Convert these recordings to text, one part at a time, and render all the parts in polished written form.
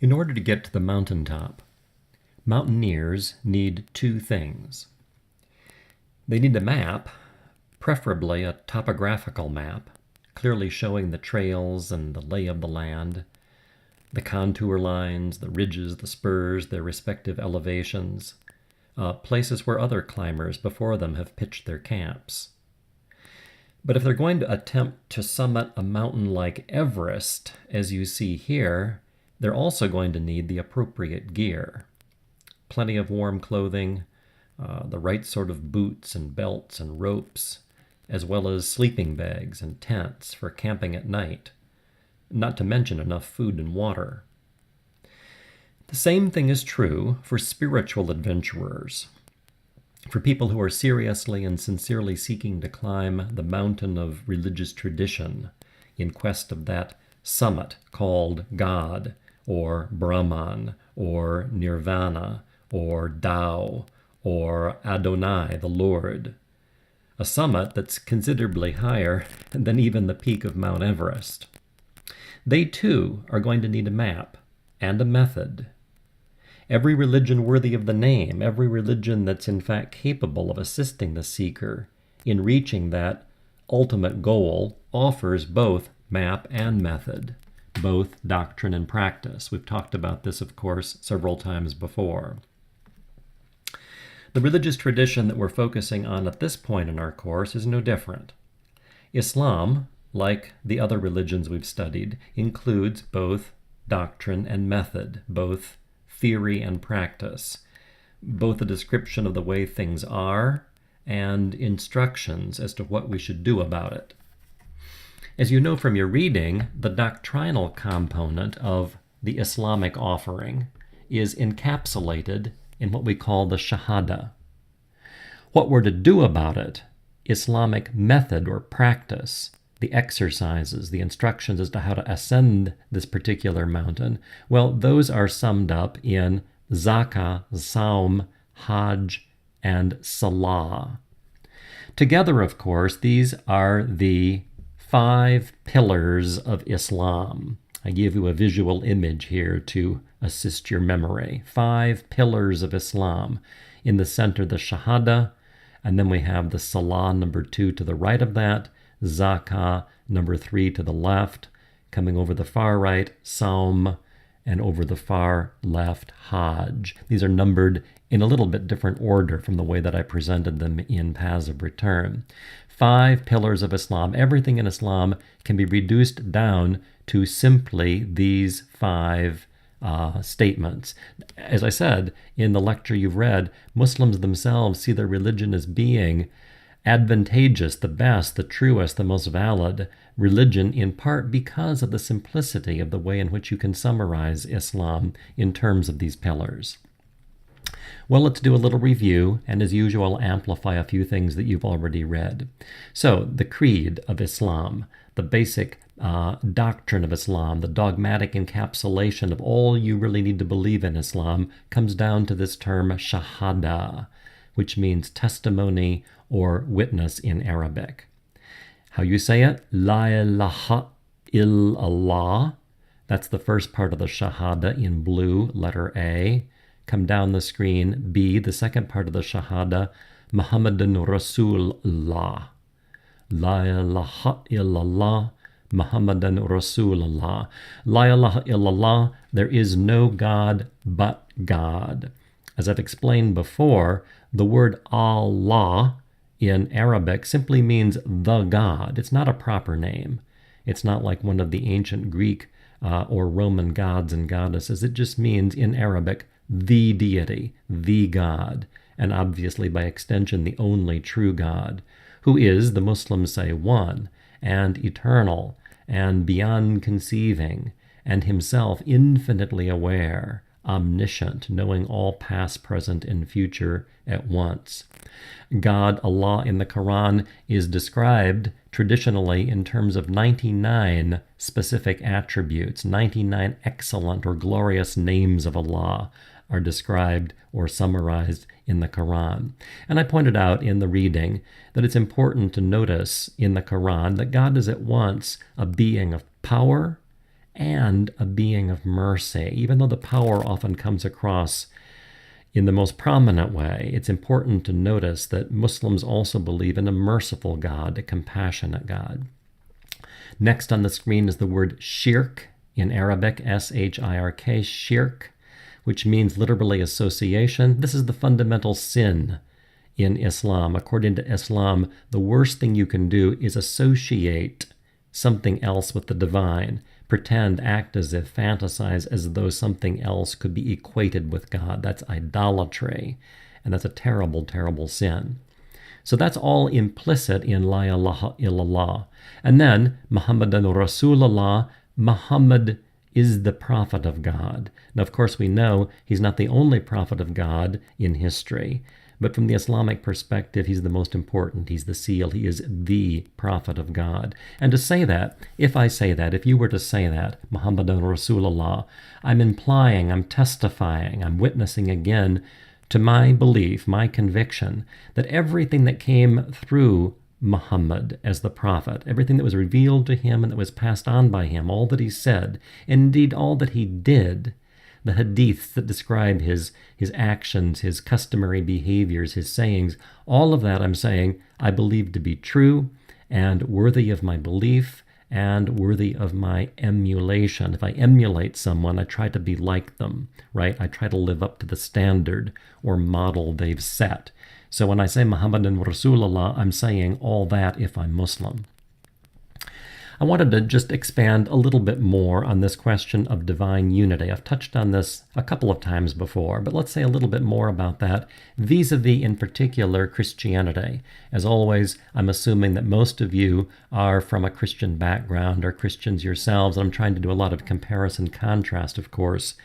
In order to get to the mountaintop, mountaineers need two things. They need a map, preferably a topographical map, clearly showing the trails and the lay of the land, the contour lines, the ridges, the spurs, their respective elevations, places where other climbers before them have pitched their camps. But if they're going to attempt to summit a mountain like Everest, as you see here, they're also going to need the appropriate gear. Plenty of warm clothing, the right sort of boots and belts and ropes, as well as sleeping bags and tents for camping at night, not to mention enough food and water. The same thing is true for spiritual adventurers, for people who are seriously and sincerely seeking to climb the mountain of religious tradition in quest of that summit called God, or Brahman, or Nirvana, or Tao, or Adonai, the Lord. A summit that's considerably higher than even the peak of Mount Everest. They too are going to need a map and a method. Every religion worthy of the name, every religion that's in fact capable of assisting the seeker in reaching that ultimate goal, offers both map and method, both doctrine and practice. We've talked about this, of course, several times before. The religious tradition that we're focusing on at this point in our course is no different. Islam, like the other religions we've studied, includes both doctrine and method, both theory and practice, both a description of the way things are and instructions as to what we should do about it. As you know from your reading, the doctrinal component of the Islamic offering is encapsulated in what we call the Shahada. What we're to do about it, Islamic method or practice, the exercises, the instructions as to how to ascend this particular mountain, well, those are summed up in Zakat, Sawm, Hajj, and Salah. Together, of course, these are the 5 pillars of Islam. I give you a visual image here to assist your memory. 5 pillars of Islam. In the center, the Shahada, and then we have the Salah, number 2 to the right of that, Zakah, number 3 to the left, coming over the far right, Sawm, and over the far left, Hajj. These are numbered in a little bit different order from the way that I presented them in Paths of Return. 5 pillars of Islam. Everything in Islam can be reduced down to simply these 5 statements. As I said in the lecture you've read, Muslims themselves see their religion as being advantageous, the best, the truest, the most valid religion, in part because of the simplicity of the way in which you can summarize Islam in terms of these pillars. Well, let's do a little review, and as usual, amplify a few things that you've already read. So, the creed of Islam, the basic doctrine of Islam, the dogmatic encapsulation of all you really need to believe in Islam, comes down to this term shahada, which means testimony or witness in Arabic. How you say it? La ilaha illallah. That's the first part of the shahada in blue, letter A. Come down the screen, B, the second part of the shahada, Muhammadan Rasulullah. La ilaha illallah, Muhammadan Rasulullah. La ilaha illallah, there is no God but God. As I've explained before, the word Allah in Arabic simply means the God. It's not a proper name. It's not like one of the ancient Greek or Roman gods and goddesses. It just means in Arabic, the deity, the God, and obviously by extension the only true God, who is, the Muslims say, one and eternal and beyond conceiving, and himself infinitely aware, omniscient, knowing all past, present, and future at once. God, Allah, in the Quran is described traditionally in terms of 99 specific attributes. 99 excellent or glorious names of Allah are described or summarized in the Quran. And I pointed out in the reading that it's important to notice in the Quran that God is at once a being of power and a being of mercy. Even though the power often comes across in the most prominent way, it's important to notice that Muslims also believe in a merciful God, a compassionate God. Next on the screen is the word shirk, in Arabic, S-H-I-R-K, shirk, which means literally association. This is the fundamental sin in Islam. According to Islam, the worst thing you can do is associate something else with the divine, pretend, act as if, fantasize as though something else could be equated with God. That's idolatry, and that's a terrible, terrible sin. So that's all implicit in La ilaha illallah. And then, Muhammadan Rasulullah, Muhammad is the prophet of God. Now, of course, we know he's not the only prophet of God in history, but from the Islamic perspective, he's the most important. He's the seal. He is the prophet of God. And to say that, if you were to say that, Muhammadan Rasulullah, I'm implying, I'm testifying, I'm witnessing again to my belief, my conviction, that everything that came through Muhammad as the prophet, everything that was revealed to him and that was passed on by him, all that he said, indeed all that he did, the hadiths that describe his actions, his customary behaviors, his sayings, all of that I'm saying I believe to be true and worthy of my belief and worthy of my emulation. If I emulate someone, I try to be like them, right? I try to live up to the standard or model they've set. So when I say Muhammadan Rasulullah, I'm saying all that if I'm Muslim. I wanted to just expand a little bit more on this question of divine unity. I've touched on this a couple of times before, but let's say a little bit more about that vis-a-vis, in particular, Christianity. As always, I'm assuming that most of you are from a Christian background or Christians yourselves. I'm trying to do a lot of comparison contrast, of course,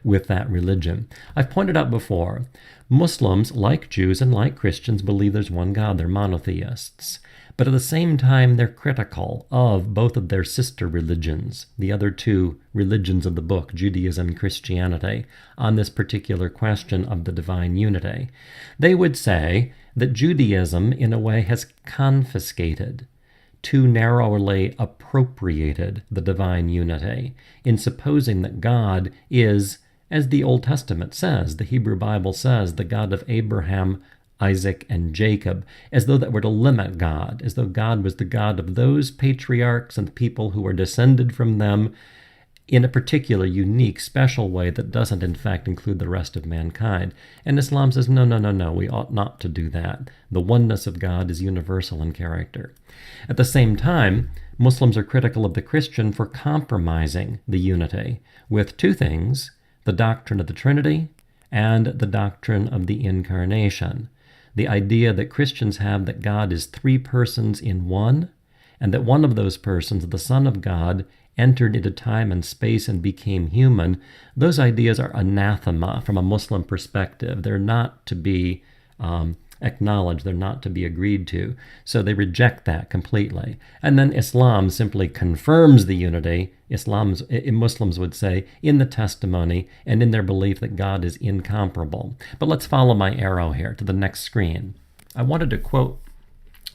with that religion. I've pointed out before, Muslims, like Jews and like Christians, believe there's one God. They're monotheists. But at the same time, they're critical of both of their sister religions, the other two religions of the book, Judaism and Christianity, on this particular question of the divine unity. They would say that Judaism, in a way, has confiscated, too narrowly appropriated the divine unity in supposing that God is, as the Old Testament says, the Hebrew Bible says, the God of Abraham, Isaac, and Jacob, as though that were to limit God, as though God was the God of those patriarchs and the people who are descended from them in a particular, unique, special way that doesn't, in fact, include the rest of mankind. And Islam says, no, we ought not to do that. The oneness of God is universal in character. At the same time, Muslims are critical of the Christian for compromising the unity with two things, the doctrine of the Trinity and the doctrine of the Incarnation. The idea that Christians have that God is three persons in one, and that one of those persons, the Son of God, entered into time and space and became human, those ideas are anathema from a Muslim perspective. They're not to be acknowledged, they're not to be agreed to. So they reject that completely. And then Islam simply confirms the unity, Muslims would say, in the testimony and in their belief that God is incomparable. But let's follow my arrow here to the next screen. I wanted to quote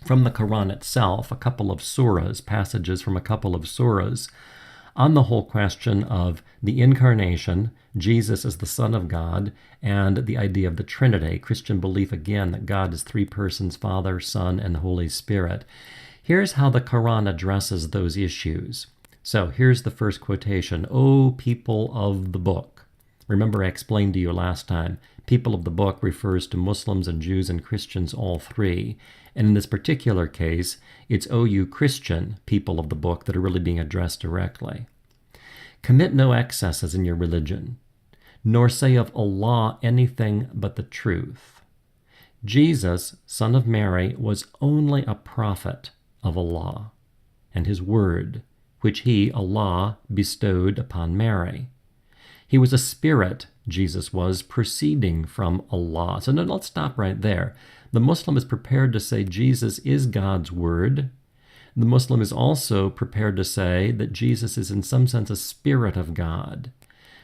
from the Quran itself a couple of surahs, passages from a couple of surahs, on the whole question of the incarnation, Jesus as the Son of God, and the idea of the Trinity, Christian belief again that God is three persons, Father, Son, and Holy Spirit. Here's how the Quran addresses those issues. So here's the first quotation. O people of the book. Remember I explained to you last time, people of the book refers to Muslims and Jews and Christians, all three. And in this particular case, it's O you Christian people of the book that are really being addressed directly. Commit no excesses in your religion, nor say of Allah anything but the truth. Jesus, son of Mary, was only a prophet of Allah and his word, which he, Allah, bestowed upon Mary. He was a spirit, Jesus was, proceeding from Allah. So no, let's stop right there. The Muslim is prepared to say Jesus is God's word. The Muslim is also prepared to say that Jesus is in some sense a spirit of God.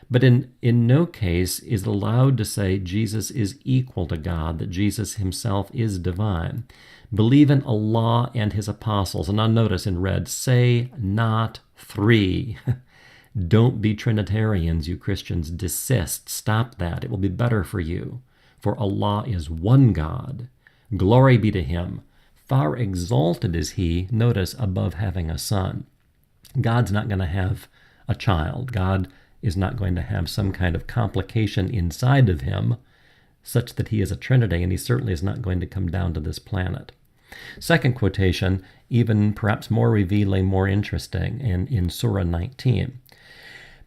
But in no case is allowed to say Jesus is equal to God, that Jesus himself is divine. Believe in Allah and his apostles. And now notice in red, say not three. Don't be Trinitarians, you Christians. Desist. Stop that. It will be better for you. For Allah is one God. Glory be to him. Far exalted is he, notice, above having a son. God's not going to have a child. God is not going to have some kind of complication inside of him such that he is a Trinity, and he certainly is not going to come down to this planet. Second quotation, even perhaps more revealing, more interesting, in Surah 19.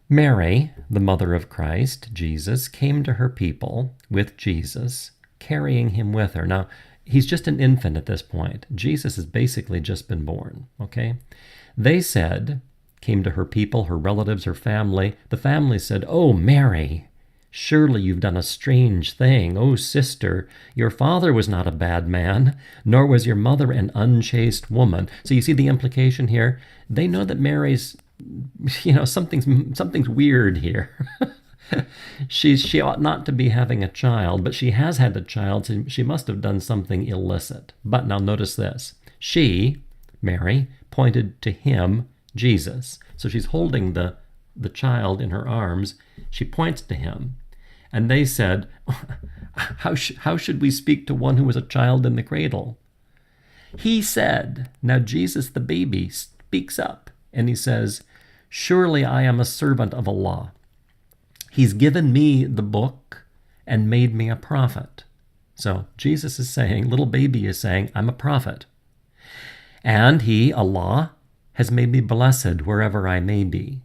Mary, the mother of Christ, Jesus, came to her people with Jesus, carrying him with her. Now, he's just an infant at this point. Jesus has basically just been born, okay? They said, came to her people, her relatives, her family. The family said, "Oh, Mary, surely you've done a strange thing. Oh, sister, your father was not a bad man, nor was your mother an unchaste woman." So you see the implication here? They know that Mary's, something's weird here. She ought not to be having a child, but she has had a child, so she must have done something illicit. But now notice this. She, Mary, pointed to him, Jesus. So she's holding the child in her arms. She points to him. And they said, how should we speak to one who was a child in the cradle? He said, now Jesus, the baby, speaks up, and he says, "Surely I am a servant of Allah. He's given me the book and made me a prophet." So Jesus is saying, little baby is saying, I'm a prophet. And he, Allah, has made me blessed wherever I may be.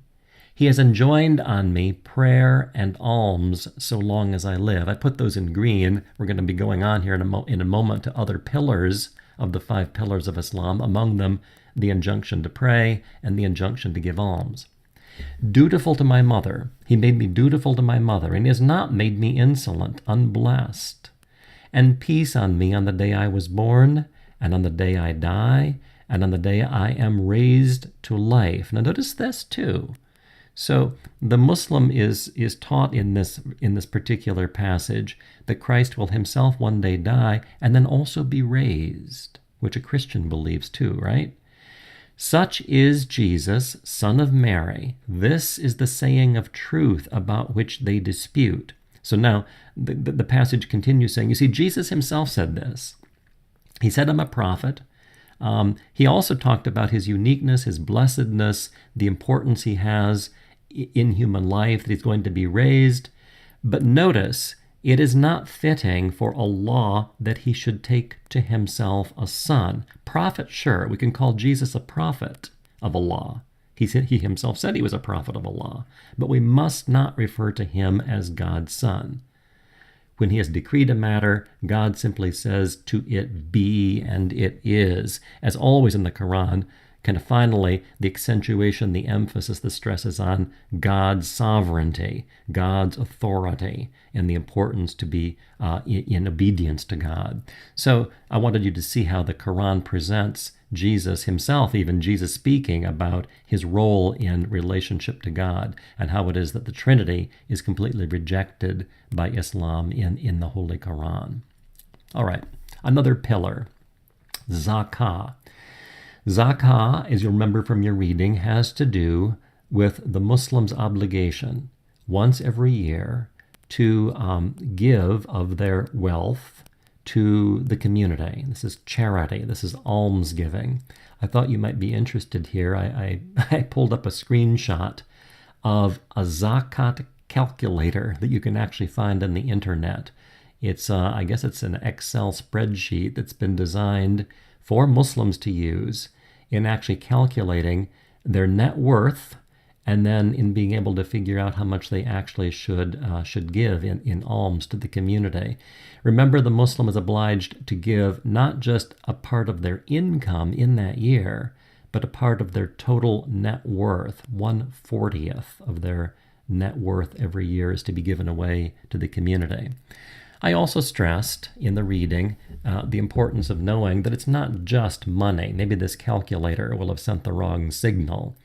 He has enjoined on me prayer and alms so long as I live. I put those in green. We're going to be going on here in a moment to other pillars of the 5 pillars of Islam, among them the injunction to pray and the injunction to give alms. Dutiful to my mother. He made me dutiful to my mother, and he has not made me insolent, unblessed. And peace on me on the day I was born, and on the day I die, and on the day I am raised to life. Now notice this too. So the Muslim is taught in this particular passage that Christ will himself one day die and then also be raised, which a Christian believes too, right? Such is Jesus, son of Mary. This is the saying of truth about which they dispute. So now the passage continues saying, you see, Jesus himself said this. He said, I'm a prophet. He also talked about his uniqueness, his blessedness, the importance he has in human life, that he's going to be raised. But notice, it is not fitting for Allah that he should take to himself a son. Prophet, sure, we can call Jesus a prophet of Allah. He himself said he was a prophet of Allah. But we must not refer to him as God's son. When he has decreed a matter, God simply says to it be, and it is. As always in the Quran, kind of finally, the accentuation, the emphasis, the stress is on God's sovereignty, God's authority, and the importance to be in obedience to God. So I wanted you to see how the Quran presents Jesus himself, even Jesus speaking about his role in relationship to God, and how it is that the Trinity is completely rejected by Islam in the Holy Quran. All right, another pillar, Zakat. Zakat, as you'll remember from your reading, has to do with the Muslim's obligation once every year to give of their wealth to the community. This is charity. This is almsgiving. I thought you might be interested here. I pulled up a screenshot of a Zakat calculator that you can actually find on the internet. It's, I guess it's an Excel spreadsheet that's been designed for Muslims to use in actually calculating their net worth, and then in being able to figure out how much they actually should give in alms to the community. Remember, the Muslim is obliged to give not just a part of their income in that year, but a part of their total net worth. 1/40th of their net worth every year is to be given away to the community. I also stressed in the reading the importance of knowing that it's not just money. Maybe this calculator will have sent the wrong signal.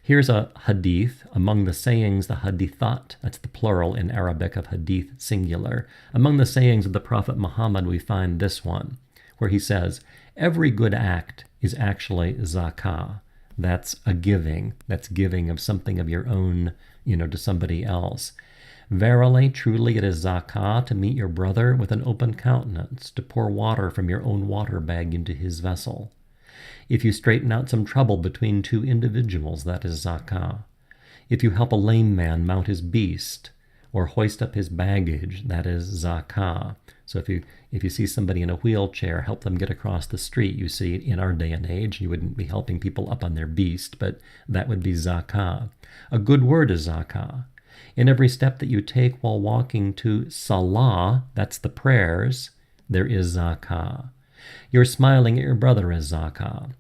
Here's a hadith. Among the sayings, the hadithat, that's the plural in Arabic of hadith singular. Among the sayings of the Prophet Muhammad, we find this one, where he says, every good act is actually zakah. That's a giving. That's giving of something of your own, to somebody else. Verily, truly, it is zakah to meet your brother with an open countenance, to pour water from your own water bag into his vessel. If you straighten out some trouble between two individuals, that is zakah. If you help a lame man mount his beast, or hoist up his baggage, that is zakah. So if you see somebody in a wheelchair, help them get across the street. You see, in our day and age, you wouldn't be helping people up on their beast, but that would be zakah. A good word is zakah. In every step that you take while walking to Salah, that's the prayers, there is zakah. Your smiling at your brother is zakah.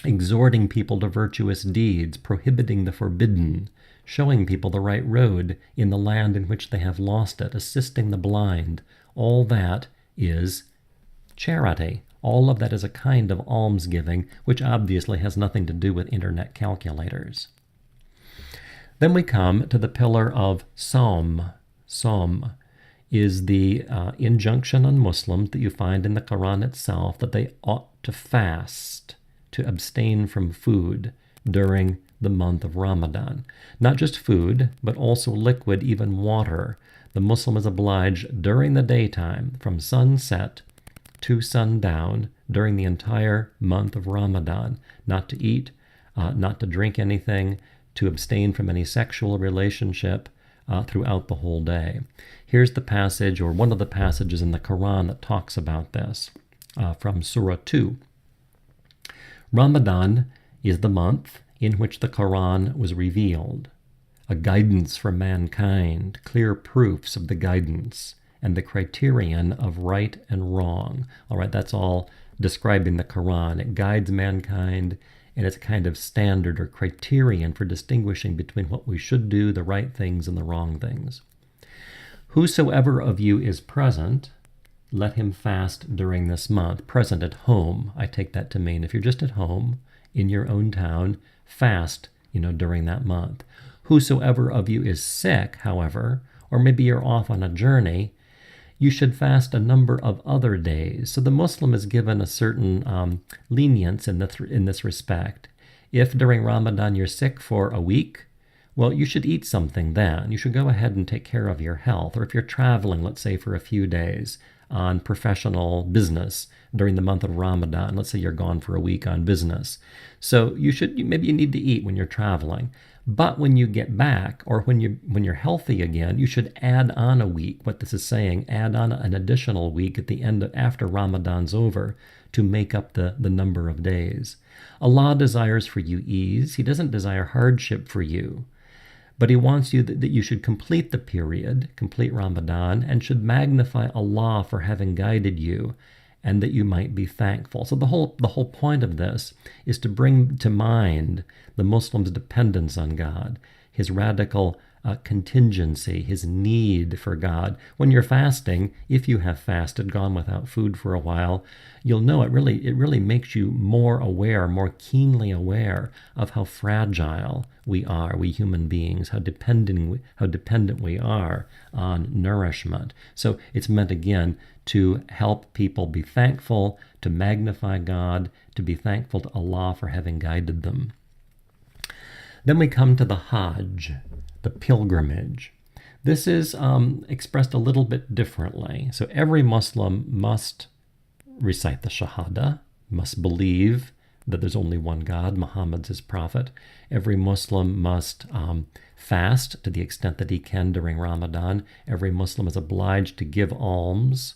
Exhorting people to virtuous deeds, prohibiting the forbidden, showing people the right road in the land in which they have lost it, assisting the blind, all that is charity. All of that is a kind of almsgiving, which obviously has nothing to do with internet calculators. Then we come to the pillar of Sawm. Sawm is the injunction on Muslims that you find in the Quran itself that they ought to fast, to abstain from food during the month of Ramadan. Not just food, but also liquid, even water. The Muslim is obliged during the daytime, from sunset to sundown, during the entire month of Ramadan, not to eat, not to drink anything, to abstain from any sexual relationship throughout the whole day. Here's the passage, or one of the passages in the Quran that talks about this, from Surah 2. Ramadan is the month in which the Quran was revealed, a guidance for mankind, clear proofs of the guidance, and the criterion of right and wrong. All right, that's all describing the Quran. It guides mankind, and it's a kind of standard or criterion for distinguishing between what we should do, the right things, and the wrong things. Whosoever of you is present, let him fast during this month. Present at home, I take that to mean if you're just at home, in your own town, fast, during that month. Whosoever of you is sick, however, or maybe you're off on a journey, you should fast a number of other days. So the Muslim is given a certain lenience in this respect. If during Ramadan you're sick for a week, well, you should eat something then. You should go ahead and take care of your health. Or if you're traveling, let's say for a few days on professional business during the month of Ramadan, let's say you're gone for a week on business. So maybe you need to eat when you're traveling. But when you get back, or when you're healthy again, you should add on a week. What this is saying, add on an additional week at the end after Ramadan's over to make up the number of days. Allah desires for you ease. He doesn't desire hardship for you. But He wants you that you should complete the period, complete Ramadan, and should magnify Allah for having guided you, and that you might be thankful. So the whole point of this is to bring to mind the Muslim's dependence on God, his radical contingency, his need for God. When you're fasting, if you have fasted, gone without food for a while, you'll know it really makes you more aware, more keenly aware of how fragile we are, we human beings, how dependent we are on nourishment. So it's meant, again, to help people be thankful, to magnify God, to be thankful to Allah for having guided them. Then we come to the Hajj, the pilgrimage. This is expressed a little bit differently. So every Muslim must recite the Shahada, must believe that there's only one God, Muhammad's his prophet. Every Muslim must fast to the extent that he can during Ramadan. Every Muslim is obliged to give alms.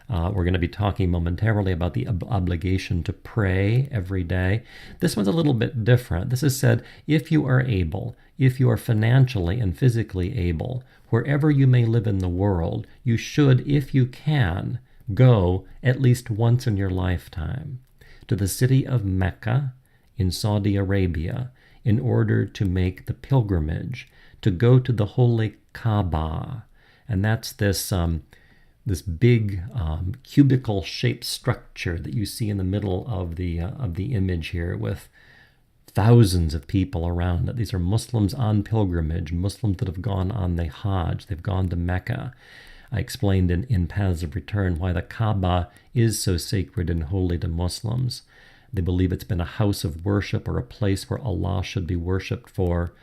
We're going to be talking momentarily about the obligation to pray every day. This one's a little bit different. This is said, if you are able, if you are financially and physically able, wherever you may live in the world, you should, if you can, go at least once in your lifetime to the city of Mecca in Saudi Arabia in order to make the pilgrimage, to go to the holy Kaaba. And that's this big cubicle-shaped structure that you see in the middle of the image here, with thousands of people around it. These are Muslims on pilgrimage, Muslims that have gone on the Hajj. They've gone to Mecca. I explained in Paths of Return why the Kaaba is so sacred and holy to Muslims. They believe it's been a house of worship or a place where Allah should be worshipped for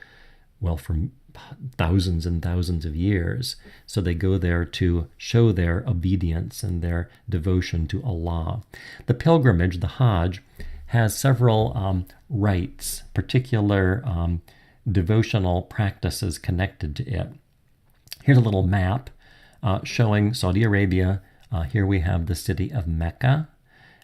thousands and thousands of years. So they go there to show their obedience and their devotion to Allah. The pilgrimage, the Hajj, has several rites, particular devotional practices connected to it. Here's a little map showing Saudi Arabia. Here we have the city of Mecca.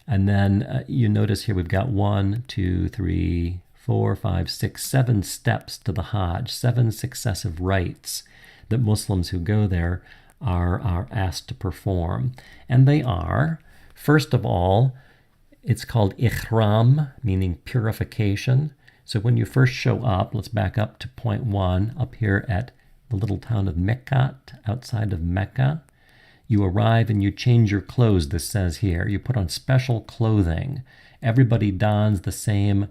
And then you notice here we've got 1, 2, 3, 4, 5, 6, 7 steps to the Hajj, 7 successive rites that Muslims who go there are asked to perform. And they are, first of all, it's called Ihram, meaning purification. So when you first show up, let's back up to point 1, up here at the little town of Mecca, outside of Mecca. You arrive and you change your clothes, this says here. You put on special clothing. Everybody dons the same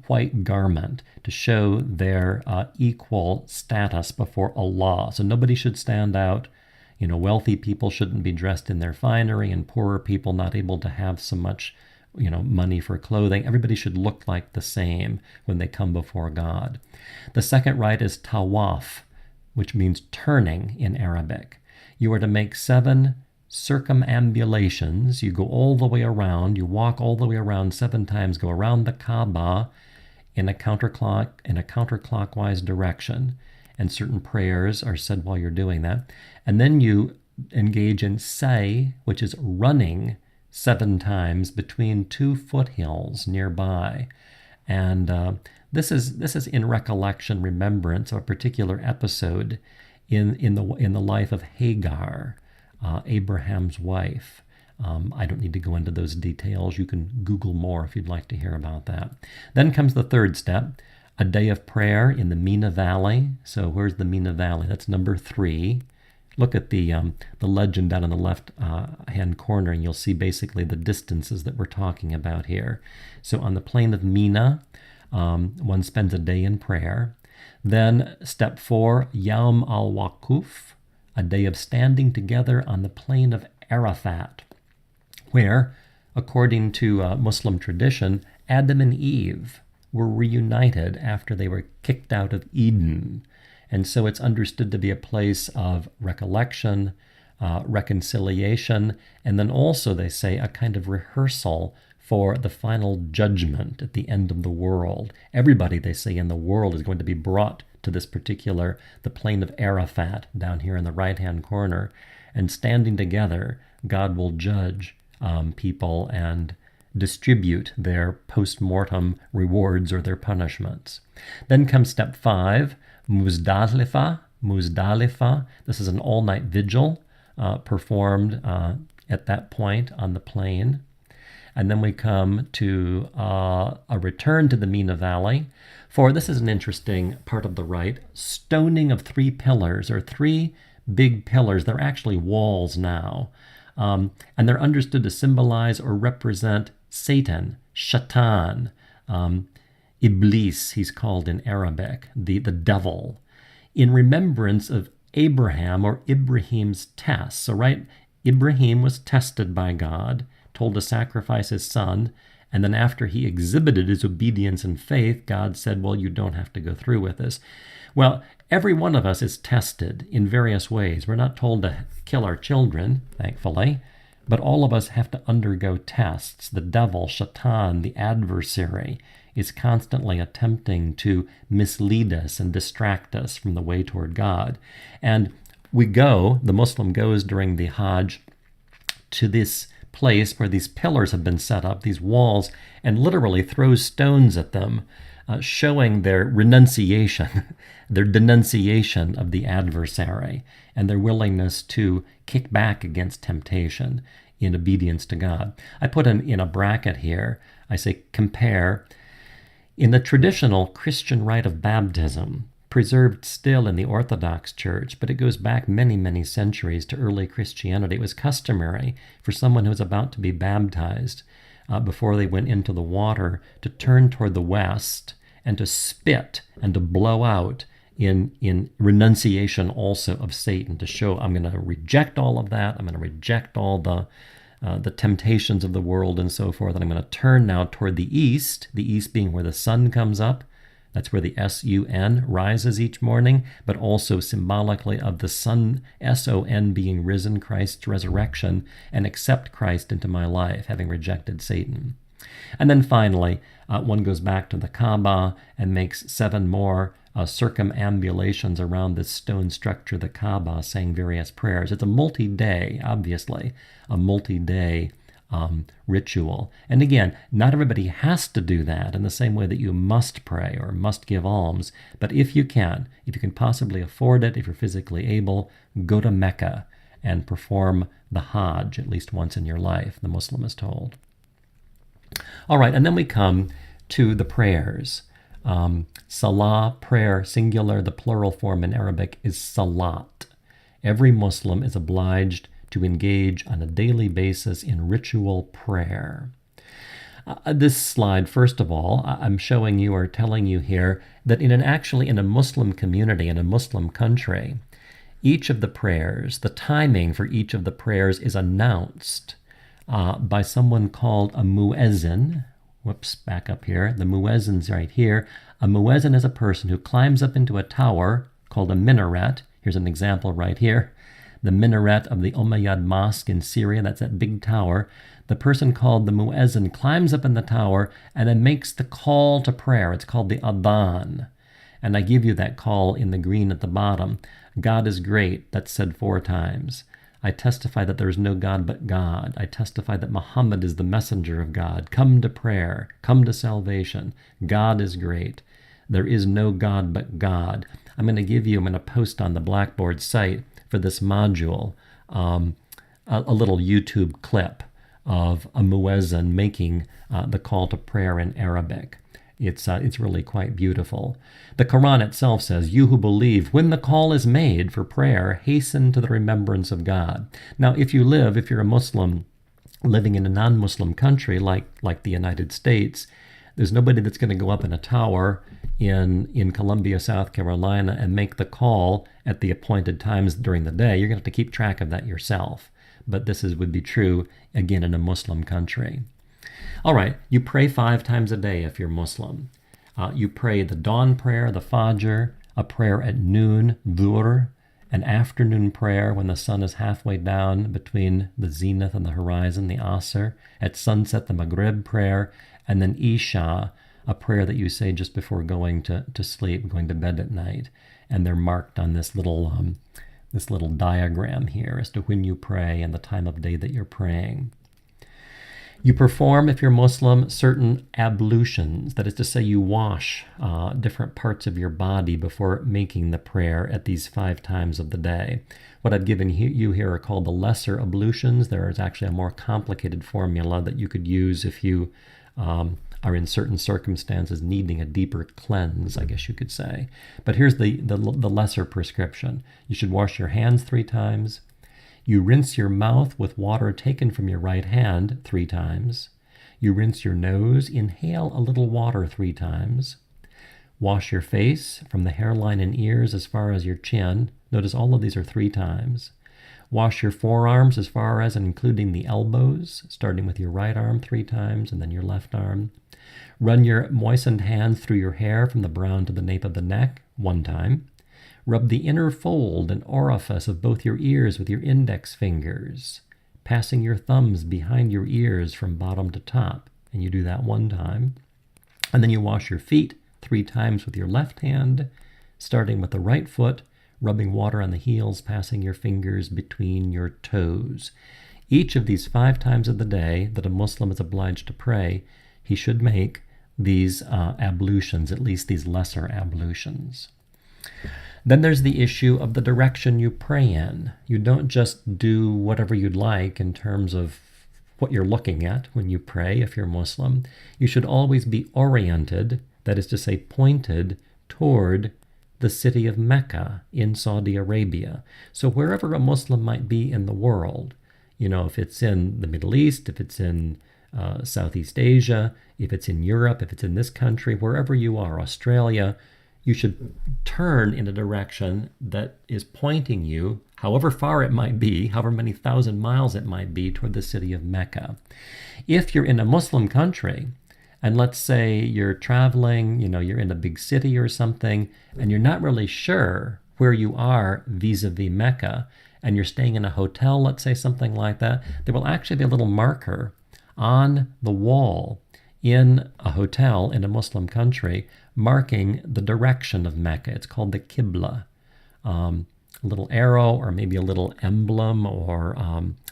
white garment to show their equal status before Allah. So nobody should stand out. Wealthy people shouldn't be dressed in their finery, and poorer people not able to have so much, money for clothing. Everybody should look like the same when they come before God. The second rite is Tawaf, which means turning in Arabic. You are to make 7 circumambulations. You go all the way around. You walk all the way around 7 times. Go around the Kaaba in a counterclockwise direction. And certain prayers are said while you're doing that. And then you engage in say, which is running 7 times between 2 foothills nearby. And this is in recollection, remembrance of a particular episode in the life of Hagar, Abraham's wife. I don't need to go into those details. You can Google more if you'd like to hear about that. Then comes the third step, a day of prayer in the Mina Valley. So where's the Mina Valley? That's number 3. Look at the legend down in the left hand corner, and you'll see basically the distances that we're talking about here. So on the plain of Mina, one spends a day in prayer. Then step 4, Yawm al-Waquf, a day of standing together on the plain of Arafat, where, according to Muslim tradition, Adam and Eve were reunited after they were kicked out of Eden. And so it's understood to be a place of recollection, reconciliation, and then also, they say, a kind of rehearsal for the final judgment at the end of the world. Everybody, they say, in the world is going to be brought to this particular, the plain of Arafat, down here in the right-hand corner. And standing together, God will judge people and distribute their post-mortem rewards or their punishments. Then comes step 5, Muzdalifa. This is an all-night vigil performed at that point on the plain. And then we come to a return to the Mina Valley. For this is an interesting part of the rite, stoning of 3 pillars, or 3 big pillars. They're actually walls now. And they're understood to symbolize or represent Satan, Shaitan, Iblis, he's called in Arabic, the devil, in remembrance of Abraham or Ibrahim's test. So, right, Ibrahim was tested by God, told to sacrifice his son, and then after he exhibited his obedience and faith, God said, well, you don't have to go through with this. Well, every one of us is tested in various ways. We're not told to kill our children, thankfully, but all of us have to undergo tests. The devil, Shaitan, the adversary, is constantly attempting to mislead us and distract us from the way toward God. And the Muslim goes during the Hajj to this place where these pillars have been set up, these walls, and literally throws stones at them, showing their renunciation, their denunciation of the adversary, and their willingness to kick back against temptation in obedience to God. I put in a bracket here, I say compare. In the traditional Christian rite of baptism, preserved still in the Orthodox Church, but it goes back many, many centuries to early Christianity, it was customary for someone who was about to be baptized before they went into the water to turn toward the west and to spit and to blow out in renunciation also of Satan, to show I'm going to reject all of that, I'm going to reject all the temptations of the world and so forth. And I'm going to turn now toward the east being where the sun comes up. That's where the S-U-N rises each morning, but also symbolically of the sun, S-O-N, being risen, Christ's resurrection, and accept Christ into my life, having rejected Satan. And then finally, one goes back to the Kaaba and makes 7 more circumambulations around this stone structure, the Kaaba, saying various prayers. It's a multi-day, obviously, a multi-day ritual. And again, not everybody has to do that in the same way that you must pray or must give alms. But if you can possibly afford it, if you're physically able, go to Mecca and perform the Hajj at least once in your life, the Muslim is told. All right, and then we come to the prayers. Salah, prayer, singular, the plural form in Arabic is salat. Every Muslim is obliged to engage on a daily basis in ritual prayer. This slide, first of all, I'm showing you or telling you here that in a Muslim community, in a Muslim country, each of the prayers, the timing for each of the prayers is announced by someone called a muezzin. Whoops, back up here. The muezzin's right here. A muezzin is a person who climbs up into a tower called a minaret. Here's an example right here. The minaret of the Umayyad Mosque in Syria, that's that big tower. The person called the muezzin climbs up in the tower and then makes the call to prayer. It's called the adhan. And I give you that call in the green at the bottom. God is great, that's said 4 times. I testify that there is no God but God. I testify that Muhammad is the messenger of God. Come to prayer. Come to salvation. God is great. There is no God but God. I'm going to post on the Blackboard site for this module a little YouTube clip of a muezzin making the call to prayer in Arabic. It's really quite beautiful. The Quran itself says, "You who believe, when the call is made for prayer, hasten to the remembrance of God." Now, if you're a Muslim living in a non-Muslim country like the United States, there's nobody that's going to go up in a tower in Columbia, South Carolina, and make the call at the appointed times during the day. You're going to have to keep track of that yourself. But this would be true, again, in a Muslim country. All right, you pray 5 times a day if you're Muslim. You pray the dawn prayer, the Fajr, a prayer at noon, Dhuhr, an afternoon prayer when the sun is halfway down between the zenith and the horizon, the Asr, at sunset, the Maghrib prayer, and then Isha, a prayer that you say just before going to sleep, going to bed at night. And they're marked on this little diagram here as to when you pray and the time of day that you're praying. You perform, if you're Muslim, certain ablutions. That is to say, you wash different parts of your body before making the prayer at these 5 times of the day. What I've given you here are called the lesser ablutions. There is actually a more complicated formula that you could use if you are in certain circumstances needing a deeper cleanse, I guess you could say. But here's the lesser prescription. You should wash your hands 3 times. You rinse your mouth with water taken from your right hand 3 times. You rinse your nose, inhale a little water 3 times. Wash your face from the hairline and ears as far as your chin. Notice all of these are 3 times. Wash your forearms as far as and including the elbows, starting with your right arm 3 times and then your left arm. Run your moistened hands through your hair from the brow to the nape of the neck 1 time. Rub the inner fold and orifice of both your ears with your index fingers, passing your thumbs behind your ears from bottom to top. And you do that 1 time. And then you wash your feet 3 times with your left hand, starting with the right foot, rubbing water on the heels, passing your fingers between your toes. Each of these 5 times of the day that a Muslim is obliged to pray, he should make these ablutions, at least these lesser ablutions. Then there's the issue of the direction you pray in. You don't just do whatever you'd like in terms of what you're looking at when you pray if you're Muslim. You should always be oriented, that is to say pointed, toward the city of Mecca in Saudi Arabia. So wherever a Muslim might be in the world, if it's in the Middle East, if it's in Southeast Asia, if it's in Europe, if it's in this country, wherever you are, Australia, you should turn in a direction that is pointing you however far it might be, however many thousand miles it might be, toward the city of Mecca. If you're in a Muslim country, and let's say you're traveling, you're in a big city or something, and you're not really sure where you are vis-a-vis Mecca, and you're staying in a hotel, let's say something like that, there will actually be a little marker on the wall in a hotel in a Muslim country marking the direction of Mecca. It's called the Qibla. A little arrow or maybe a little emblem or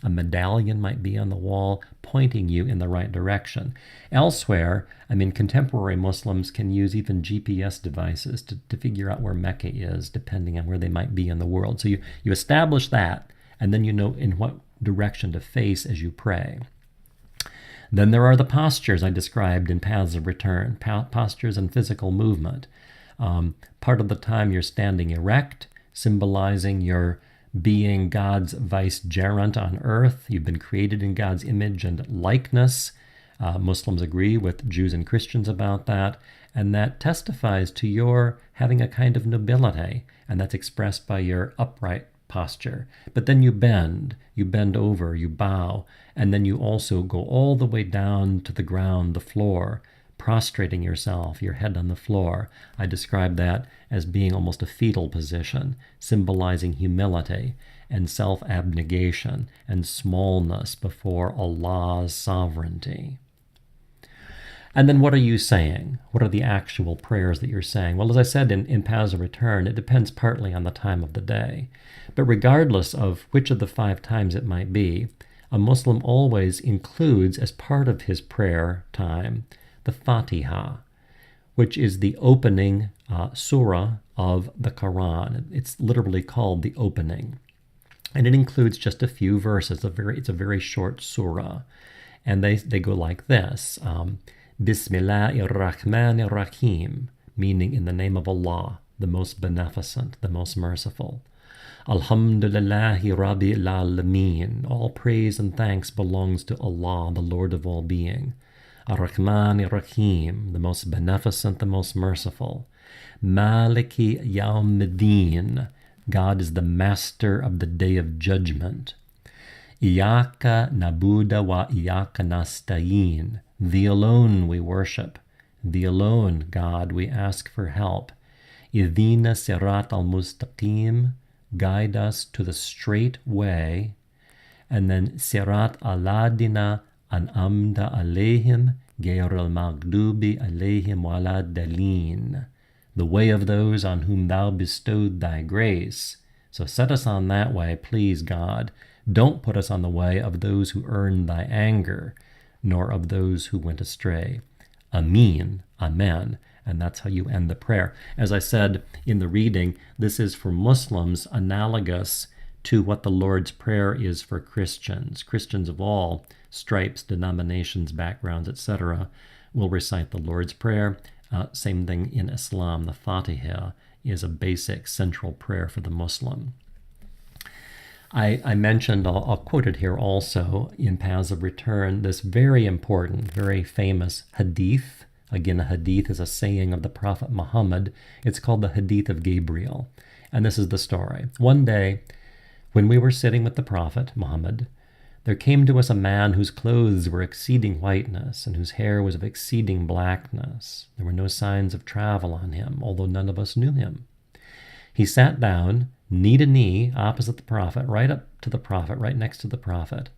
a medallion might be on the wall pointing you in the right direction. Elsewhere, contemporary Muslims can use even GPS devices to figure out where Mecca is, depending on where they might be in the world. So you establish that, and then you know in what direction to face as you pray. Then there are the postures I described in Paths of Return, postures and physical movement. Part of the time you're standing erect, symbolizing your being God's vicegerent on earth. You've been created in God's image and likeness. Muslims agree with Jews and Christians about that, and that testifies to your having a kind of nobility, and that's expressed by your upright posture. But then you bend over, you bow, and then you also go all the way down to the ground, the floor, prostrating yourself, your head on the floor. I describe that as being almost a fetal position, symbolizing humility and self-abnegation and smallness before Allah's sovereignty. And then what are you saying? What are the actual prayers that you're saying? Well, as I said in Paths of Return, it depends partly on the time of the day. But regardless of which of the 5 times it might be, a Muslim always includes as part of his prayer time the Fatiha, which is the opening surah of the Quran. It's literally called the opening. And it includes just a few verses. It's a very short surah. And they go like this. Bismillahir Rahmanir Rahim, meaning in the name of Allah, the most beneficent, the most merciful. Alhamdulillahi Rabbil Alameen. All praise and thanks belongs to Allah, the Lord of all being. Ar-Rahman Ar-Rahim, the most beneficent, the most merciful. Maliki Yawmiddin, God is the master of the day of judgment. Iyaka nabuda wa iyaka nasta'in, thee alone we worship, thee alone, God, we ask for help. Idina sirat al-mustaqim, guide us to the straight way. And then sirat aladina an'amda alayhim, Gair al-Maghdubi alayhim wala dalin, the way of those on whom thou bestowed thy grace. So set us on that way, please, God. Don't put us on the way of those who earned thy anger, nor of those who went astray. Ameen, amen. And that's how you end the prayer. As I said in the reading, this is for Muslims analogous to what the Lord's Prayer is for Christians. Christians of all stripes, denominations, backgrounds, etc., will recite the Lord's Prayer. Same thing in Islam. The Fatiha is a basic central prayer for the Muslim. I mentioned, I'll quote it here also in Paths of Return, this very important, very famous hadith. Again, a hadith is a saying of the Prophet Muhammad. It's called the Hadith of Gabriel. And this is the story. One day, when we were sitting with the Prophet Muhammad, there came to us a man whose clothes were exceeding whiteness and whose hair was of exceeding blackness. There were no signs of travel on him, although none of us knew him. He sat down, knee to knee, opposite the Prophet, right up to the Prophet, right next to the Prophet,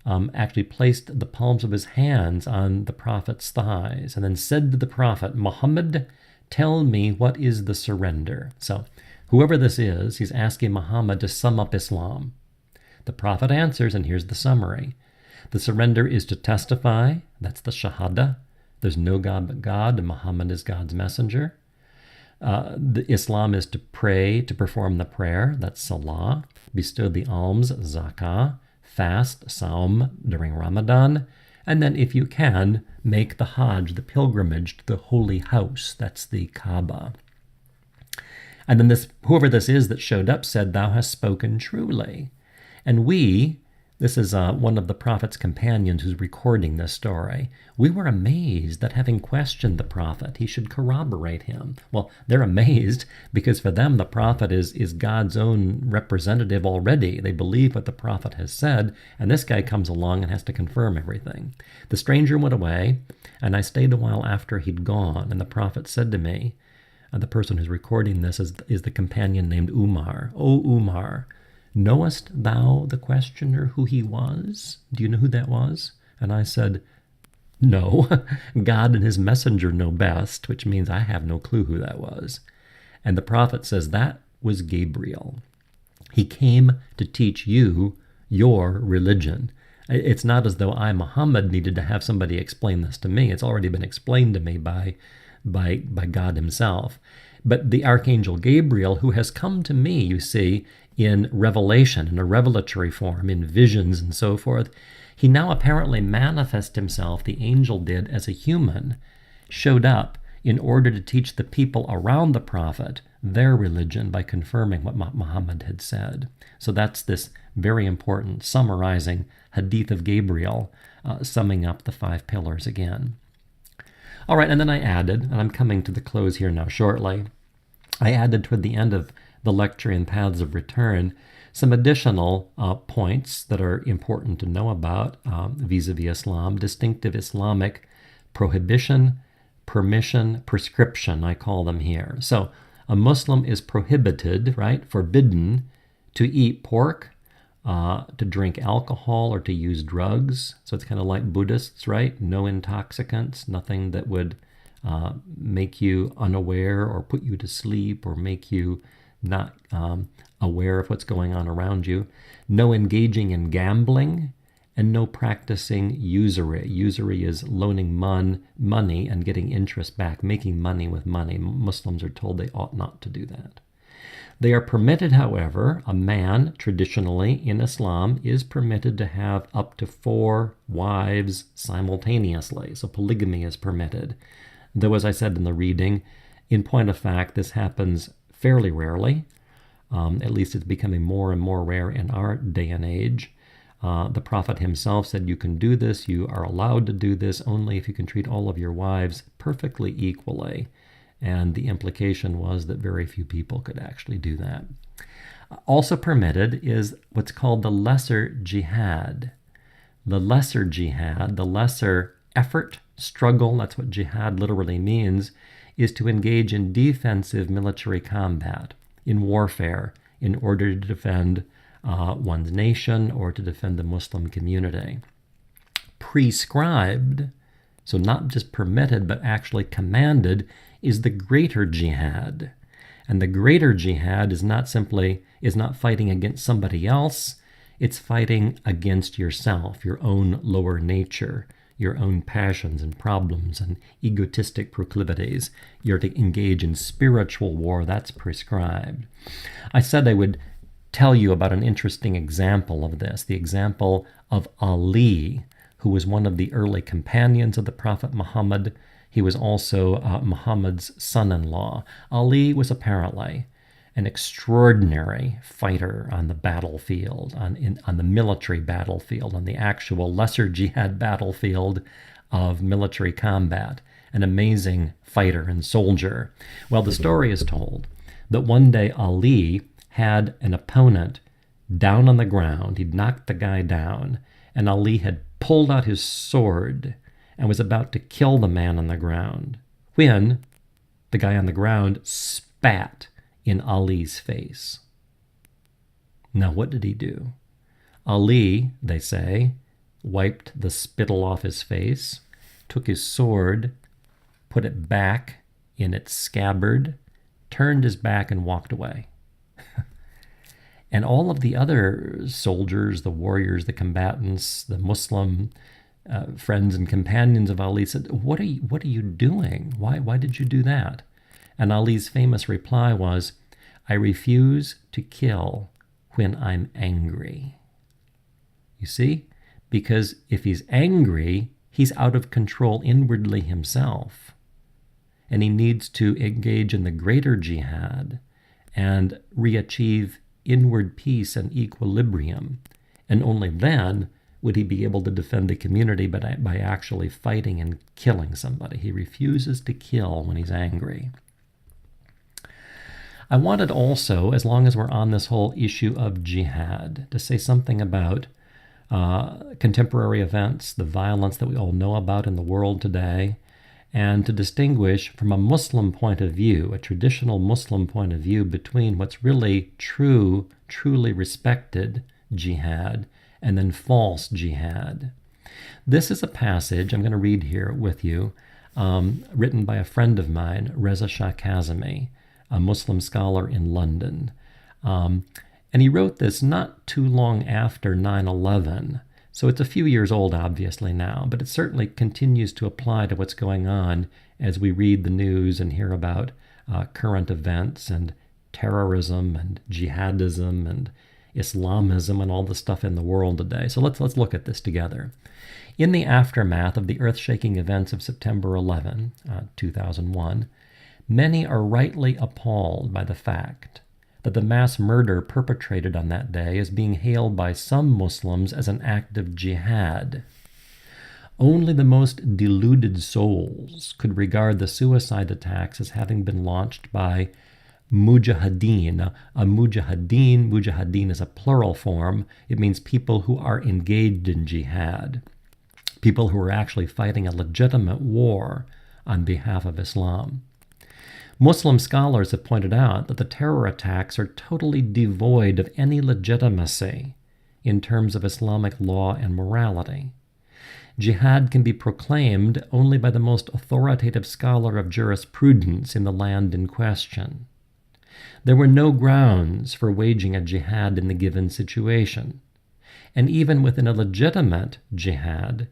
actually placed the palms of his hands on the Prophet's thighs, and then said to the Prophet, Muhammad, tell me what is the surrender. So whoever this is, he's asking Muhammad to sum up Islam. The Prophet answers, and here's the summary. The surrender is to testify, that's the Shahada. There's no God but God, and Muhammad is God's messenger. The Islam is to pray, to perform the prayer, that's Salah. Bestow the alms, Zakat. Fast, Sawm, during Ramadan. And then, if you can, make the Hajj, the pilgrimage to the holy house, that's the Kaaba. And then whoever this is that showed up said, thou hast spoken truly. And we, This is one of the Prophet's companions who's recording this story. We were amazed that having questioned the Prophet, he should corroborate him. Well, they're amazed because for them the Prophet is God's own representative already. They believe what the Prophet has said, and this guy comes along and has to confirm everything. The stranger went away, and I stayed a while after he'd gone, and the Prophet said to me, the person who's recording this is the companion named Umar. "O Umar, knowest thou the questioner who he was? Do you know who that was?" And I said, "No, God and his messenger know best," which means I have no clue who that was. And the Prophet says, "That was Gabriel. He came to teach you your religion." It's not as though I, Muhammad, needed to have somebody explain this to me. It's already been explained to me by God himself. But the Archangel Gabriel, who has come to me, you see, in revelation, in a revelatory form, in visions and so forth, he now apparently manifests himself, the angel did, as a human, showed up in order to teach the people around the Prophet their religion by confirming what Muhammad had said. So that's this very important summarizing Hadith of Gabriel, summing up the 5 pillars again. All right, and then I added, and I'm coming to the close here now shortly, I added toward the end of the lecture in Paths of Return some additional points that are important to know about vis-a-vis Islam: distinctive Islamic prohibition, permission, prescription, I call them here. So a Muslim is prohibited, right, forbidden to eat pork, to drink alcohol, or to use drugs. So it's kind of like Buddhists, right? No intoxicants, nothing that would make you unaware or put you to sleep or make you not aware of what's going on around you. No engaging in gambling, and no practicing usury. Usury is loaning money and getting interest back, making money with money. Muslims are told they ought not to do that. They are permitted, however, a man traditionally in Islam is permitted to have up to 4 wives simultaneously. So polygamy is permitted. Though, as I said in the reading, in point of fact, this happens fairly rarely. At least it's becoming more and more rare in our day and age. The Prophet himself said you can do this, you are allowed to do this only if you can treat all of your wives perfectly equally. And the implication was that very few people could actually do that. Also permitted is what's called the lesser jihad. The lesser jihad, the lesser effort, struggle, that's what jihad literally means, is to engage in defensive military combat, in warfare, in order to defend one's nation or to defend the Muslim community. Prescribed, so not just permitted but actually commanded, is the greater jihad. And the greater jihad is not fighting against somebody else, it's fighting against yourself, your own lower nature, your own passions and problems and egotistic proclivities. You're to engage in spiritual war. That's prescribed. I said I would tell you about an interesting example of this, the example of Ali, who was one of the early companions of the Prophet Muhammad. He was also Muhammad's son-in-law. Ali was apparently an extraordinary fighter on the battlefield, on the military battlefield, on the actual lesser jihad battlefield of military combat, an amazing fighter and soldier. Well, the story is told that one day Ali had an opponent down on the ground. He'd knocked the guy down, and Ali had pulled out his sword and was about to kill the man on the ground when the guy on the ground spat in Ali's face. Now, what did he do? Ali, they say, wiped the spittle off his face, took his sword, put it back in its scabbard, turned his back, and walked away. And all of the other soldiers, the warriors, the combatants, the Muslim friends and companions of Ali said, What are you doing? Why did you do that? And Ali's famous reply was, I refuse to kill when I'm angry. You see? Because if he's angry, he's out of control inwardly himself. And he needs to engage in the greater jihad and re-achieve inward peace and equilibrium. and only then would he be able to defend the community by actually fighting and killing somebody. He refuses to kill when he's angry. I wanted also, as long as we're on this whole issue of jihad, to say something about contemporary events, the violence that we all know about in the world today, and to distinguish from a Muslim point of view, a traditional Muslim point of view, between what's really truly respected jihad and then false jihad. This is a passage I'm going to read here with you, written by a friend of mine, Reza Shah Kazemi, a Muslim scholar in London. And he wrote this not too long after 9/11. So it's a few years old, obviously, now, but it certainly continues to apply to what's going on as we read the news and hear about current events and terrorism and jihadism and Islamism and all the stuff in the world today. So let's look at this together. In the aftermath of the earth-shaking events of September 11, 2001, many are rightly appalled by the fact that the mass murder perpetrated on that day is being hailed by some Muslims as an act of jihad. Only the most deluded souls could regard the suicide attacks as having been launched by mujahideen. Mujahideen is a plural form. It means people who are engaged in jihad, people who are actually fighting a legitimate war on behalf of Islam. Muslim scholars have pointed out that the terror attacks are totally devoid of any legitimacy in terms of Islamic law and morality. Jihad can be proclaimed only by the most authoritative scholar of jurisprudence in the land in question. There were no grounds for waging a jihad in the given situation, and even within a legitimate jihad,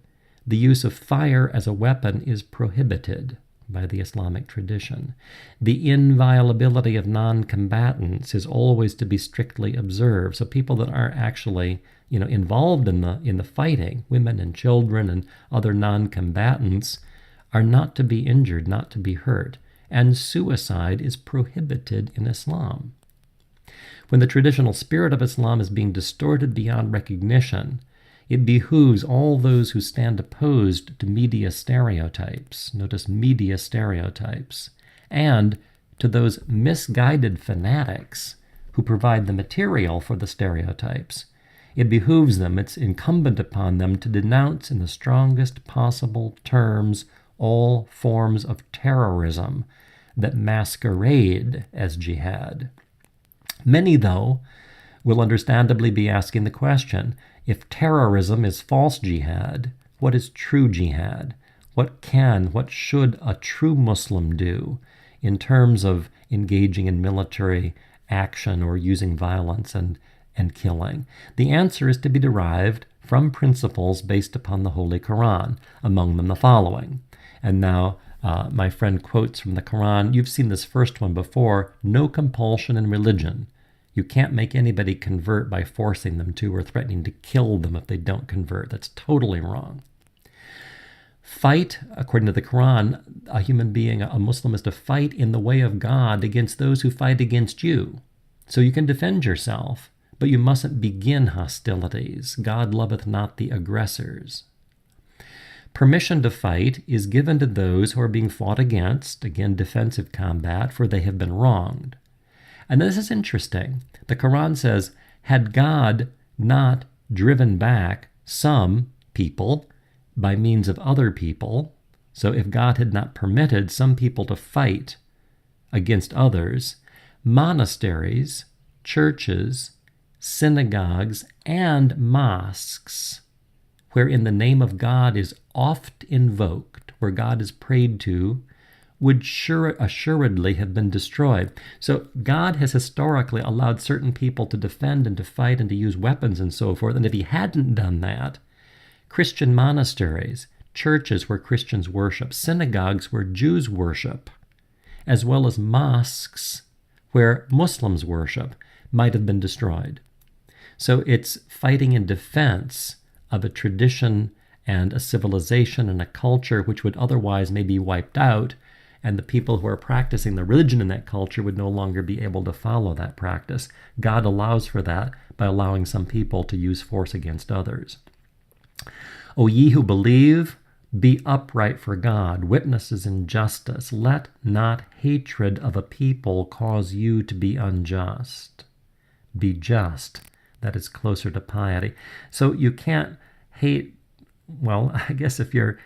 the use of fire as a weapon is prohibited by the Islamic tradition. The inviolability of non-combatants is always to be strictly observed. So people that aren't actually, involved in the fighting, women and children and other non-combatants, are not to be injured, not to be hurt. And suicide is prohibited in Islam. When the traditional spirit of Islam is being distorted beyond recognition, it behooves all those who stand opposed to media stereotypes, notice media stereotypes, and to those misguided fanatics who provide the material for the stereotypes. It behooves them, it's incumbent upon them to denounce in the strongest possible terms all forms of terrorism that masquerade as jihad. Many, though, will understandably be asking the question, if terrorism is false jihad, what is true jihad? What should a true Muslim do in terms of engaging in military action or using violence and killing? The answer is to be derived from principles based upon the Holy Quran, among them the following. And now my friend quotes from the Quran. You've seen this first one before. No compulsion in religion. You can't make anybody convert by forcing them to or threatening to kill them if they don't convert. That's totally wrong. Fight, according to the Quran, a human being, a Muslim, is to fight in the way of God against those who fight against you. So you can defend yourself, but you mustn't begin hostilities. God loveth not the aggressors. Permission to fight is given to those who are being fought against, again, defensive combat, for they have been wronged. And this is interesting. The Quran says, had God not driven back some people by means of other people, so if God had not permitted some people to fight against others, monasteries, churches, synagogues, and mosques, wherein the name of God is oft invoked, where God is prayed to, would assuredly have been destroyed. So God has historically allowed certain people to defend and to fight and to use weapons and so forth. And if he hadn't done that, Christian monasteries, churches where Christians worship, synagogues where Jews worship, as well as mosques where Muslims worship, might have been destroyed. So it's fighting in defense of a tradition and a civilization and a culture which would otherwise maybe be wiped out, and the people who are practicing the religion in that culture would no longer be able to follow that practice. God allows for that by allowing some people to use force against others. O ye who believe, be upright for God, witnesses in justice. Let not hatred of a people cause you to be unjust. Be just. That is closer to piety. So you can't hate, well, I guess if you're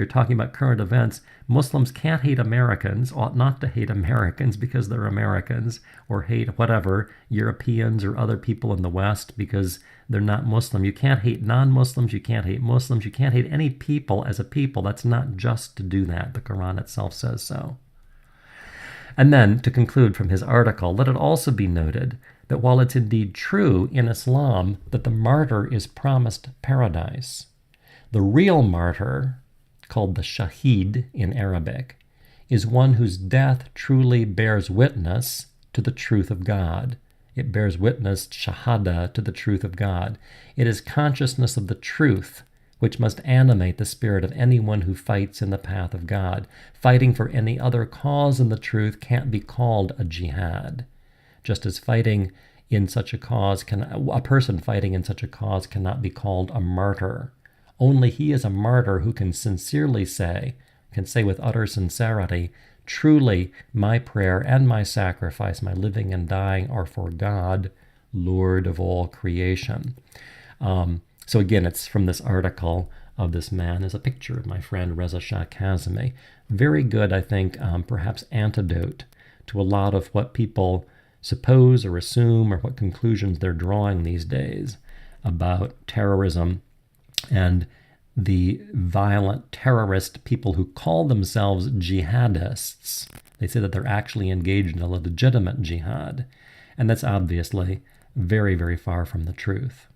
talking about current events, Muslims can't hate Americans, ought not to hate Americans because they're Americans, or hate whatever, Europeans or other people in the West because they're not Muslim. You can't hate non-Muslims, you can't hate Muslims, you can't hate any people as a people. That's not just to do that. The Quran itself says so. And then, to conclude from his article, let it also be noted that while it's indeed true in Islam that the martyr is promised paradise, the real martyr, called the shahid in Arabic, is one whose death truly bears witness to the truth of God. It bears witness, shahada, to the truth of God. It is consciousness of the truth which must animate the spirit of anyone who fights in the path of God. Fighting for any other cause than the truth can't be called a jihad. Just as fighting in such a cause a person fighting in such a cause cannot be called a martyr. Only he is a martyr who can sincerely say with utter sincerity, truly my prayer and my sacrifice, my living and dying, are for God, Lord of all creation. So again, it's from this article of this man is a picture of my friend Reza Shah Kazemi. Very good, I think, perhaps antidote to a lot of what people suppose or assume or what conclusions they're drawing these days about terrorism and the violent terrorist people who call themselves jihadists. They say that they're actually engaged in a legitimate jihad. And that's obviously very, very far from the truth.